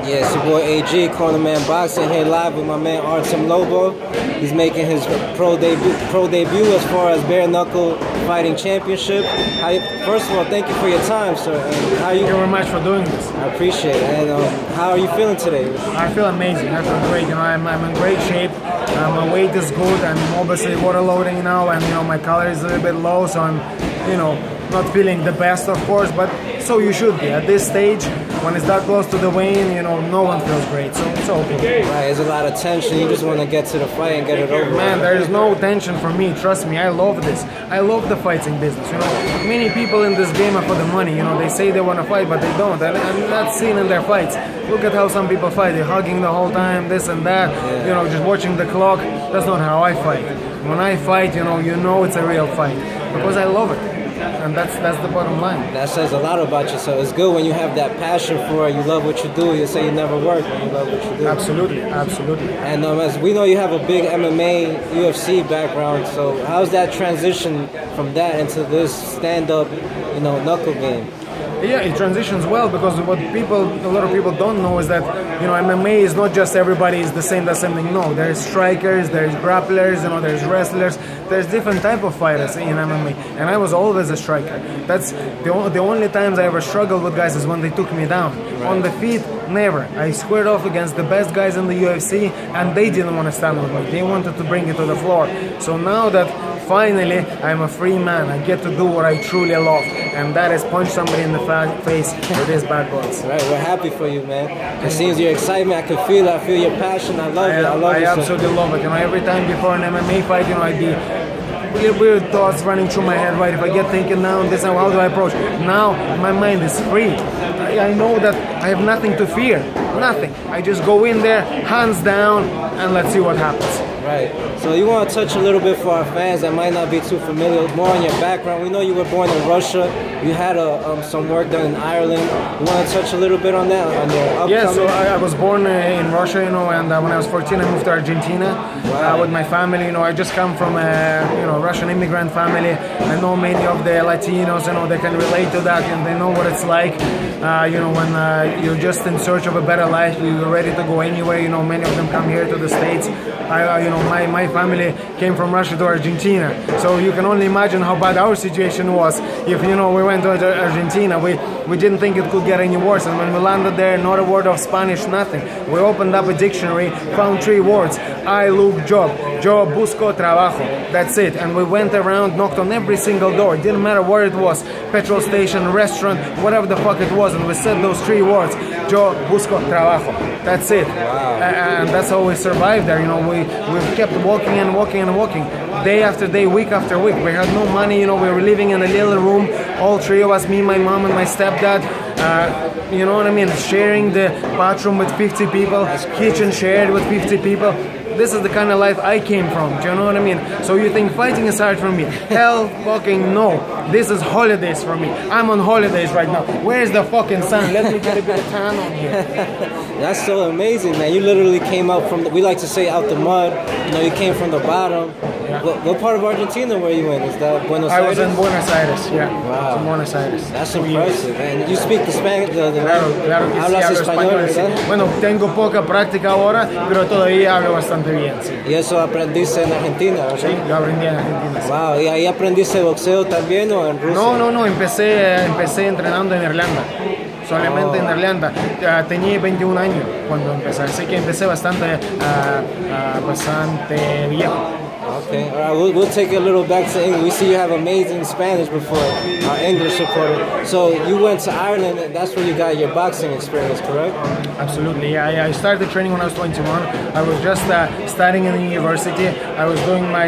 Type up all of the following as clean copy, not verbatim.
Yeah, it's your boy AG, Corner Man Boxing, here live with my man Artem Lobov. He's making his pro debut as far as BareKnuckles Fighting Championship. First of all, thank you for your time, sir. And thank you very much for doing this. I appreciate it. And how are you feeling today? I feel amazing. I feel great. I'm in great shape. My weight is good. I'm obviously water loading now, and my calories are a little bit low, so I'm, not feeling the best, of course, but so you should be. At this stage, when it's that close to the weigh-in, no one feels great, so it's okay. Right, there's a lot of tension. You just want to get to the fight and get it over. Man, there is no tension for me. Trust me, I love this. I love the fighting business. Many people in this game are for the money. They say they want to fight, but they don't. And that's seen in their fights. Look at how some people fight. They're hugging the whole time, this and that. Yeah. Just watching the clock. That's not how I fight. When I fight, you know it's a real fight because I love it. And that's the bottom line. That says a lot about you. So it's good when you have that passion for it. You love what you do. You say you never work when you love what you do. Absolutely, absolutely. And as we know, you have a big MMA, UFC background. So how's that transition from that into this stand-up, knuckle game? Yeah, it transitions well because what a lot of people don't know is that MMA is not just everybody is the same, does something. No, there's strikers, there's grapplers, there's wrestlers, there's different type of fighters in MMA. And I was always a striker. That's the only times I ever struggled with guys is when they took me down. Right. On the feet, never. I squared off against the best guys in the UFC, and they didn't want to stand with me. They wanted to bring it to the floor. So now that finally I'm a free man, I get to do what I truly love, and that is punch somebody in the face with these bad boys. Right, we're happy for you, man. It seems your excitement. I can feel it. I feel your passion. I love it. I absolutely love it. Every time before an MMA fight, I'd be weird thoughts running through my head. Right, if I get taken down, this, how do I approach? Now my mind is free. I know that I have nothing to fear. Nothing. I just go in there, hands down, and let's see what happens. Right. So you want to touch a little bit for our fans that might not be too familiar, more on your background. We know you were born in Russia. You had some work done in Ireland. You want to touch a little bit on that? On your upcoming... Yeah, so I was born in Russia, and when I was 14, I moved to Argentina with my family. I just come from a Russian immigrant family. I know many of the Latinos, they can relate to that, and they know what it's like. When you're just in search of a better life, you're ready to go anywhere. Many of them come here to the States. My family came from Russia to Argentina, so you can only imagine how bad our situation was. If we went to Argentina, we didn't think it could get any worse, and when we landed there, not a word of Spanish, nothing. We opened up a dictionary, found 3 words: I look job, yo busco trabajo. That's it. And we went around, knocked on every single door. It didn't matter where it was, petrol station, restaurant, whatever the fuck it was, and we said those 3 words: yo busco trabajo. That's it. Wow. And that's how we survived there. We kept walking and walking and walking, day after day, week after week. We had no money. We were living in a little room, all 3 of us, me, my mom, and my stepdad. You know what I mean? Sharing the bathroom with 50 people, kitchen shared with 50 people. This is the kind of life I came from, do you know what I mean? So you think fighting is hard for me? Hell fucking no. This is holidays for me. I'm on holidays right now. Where's the fucking sun? Let me get a bit of tan on here. That's so amazing, man. You literally came out from, we like to say, out the mud. You came from the bottom. Yeah. What part of Argentina were you in? Is that Buenos Aires? I was in Buenos Aires, yeah. Wow. In Buenos Aires. That's impressive. And you speak the Spanish? Claro que sí, hablo español, sí. Bueno, tengo poca práctica ahora, pero todavía hablo bastante bien, sí. ¿Y eso aprendiste en Argentina, verdad? Sí, lo aprendí en Argentina. Sí. Wow, ¿y ahí aprendiste boxeo también o en Rusia? No, empecé entrenando en Irlanda. Solamente en Irlanda. Tenía 21 años cuando empecé, así que empecé bastante viejo. Okay, all right, we'll take it a little back to English. We see you have amazing Spanish before our English supporter. So you went to Ireland, and that's where you got your boxing experience, correct? Absolutely, yeah. I started training when I was 21. I was just studying in the university. I was doing my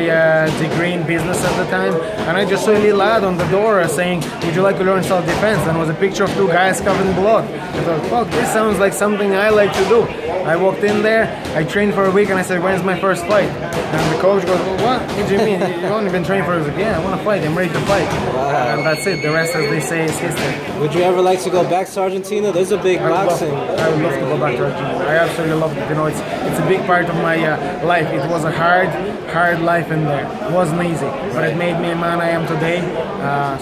degree in business at the time, and I just saw a little ad on the door saying, would you like to learn self-defense? And it was a picture of 2 guys covered in blood. I thought, fuck, this sounds like something I like to do. I walked in there, I trained for a week, and I said, "When's my first fight?" And the coach goes, "Well, what? What do you mean? You've only been training for a week?" "Yeah, I want to fight. I'm ready to fight." Wow. And that's it. The rest, as they say, is history. Would you ever like to go back to Argentina? There's a big boxing. I would love to go back to Argentina. I absolutely love it. You know, it's a big part of my life. It was a hard life in there. It wasn't easy, but it made me a man I am today.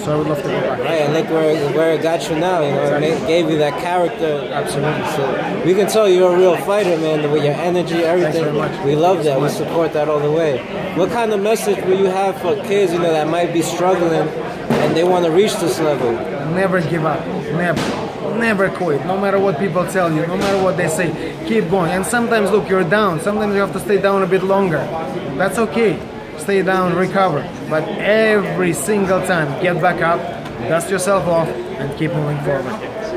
So I would love to go back. Right, and look where it got you now. You know, it gave you that character. Absolutely. So we can tell you're a real fighter, man. With your energy, everything. Thanks very much. We love that. We support that all the way. What kind of message will you have for kids, you know, that might be struggling and they want to reach this level? Never give up. Never quit. No matter what people tell you, no matter what they say, keep going. And sometimes, look, you're down. Sometimes you have to stay down a bit longer. That's okay. Stay down, recover. But every single time, get back up, dust yourself off, and keep moving forward.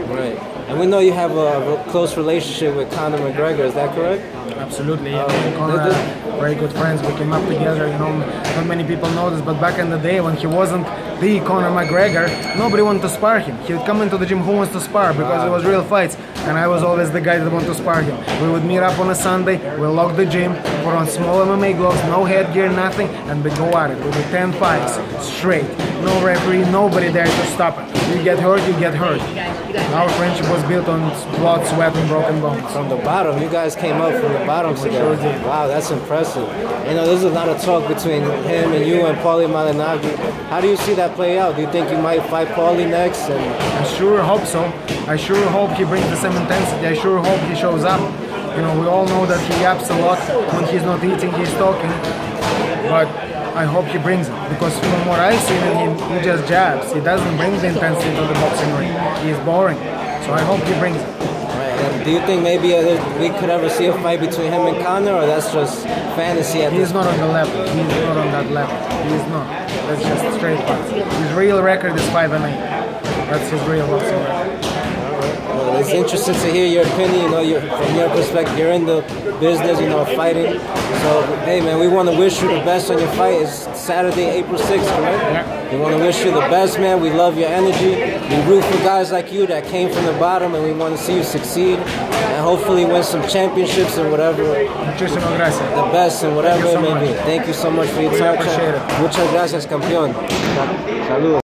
Right. And we know you have a close relationship with Conor McGregor. Is that correct? Absolutely. Conor, very good friends. We came up together. You know, not many people know this, but back in the day when he wasn't the Conor McGregor, nobody wanted to spar him. He would come into the gym, who wants to spar? Because it was real fights, and I was always the guy that wanted to spar him. We would meet up on a Sunday, we'll lock the gym, put on small MMA gloves, no headgear, nothing, and we go at it. We do 10 fights straight. No referee, nobody there to stop it. You get hurt, you get hurt. Our friendship was built on blood, sweat, and broken bones. From the bottom, you guys came up from the bottom together. Wow, that's impressive. You know, there's a lot of talk between him and you and Paulie Malignaggi. How do you see that play out? Do you think you might fight Paulie next? I sure hope so. I sure hope he brings the same intensity. I sure hope he shows up. You know, we all know that he yaps a lot. When he's not eating, he's talking. But I hope he brings it, because from what I've seen in him, he just jabs. He doesn't bring the intensity to the boxing ring. He's boring. So I hope he brings it. Right. And do you think maybe we could ever see a fight between him and Conor, or that's just fantasy at He's not on the level. He's not on that level. He's not. That's just straight fights. His real record is 5-8. That's his real boxing record. Well, it's interesting to hear your opinion. You know, from your perspective, you're in the business, you know, fighting. So, hey, man, we want to wish you the best on your fight. It's Saturday, April 6th, correct? Yeah. We want to wish you the best, man. We love your energy. We root for guys like you that came from the bottom, and we want to see you succeed and hopefully win some championships and whatever. Muchísimas gracias. The best and whatever it may be. Thank you so much for your time. Appreciate it. Muchas gracias, campeón. Saludos.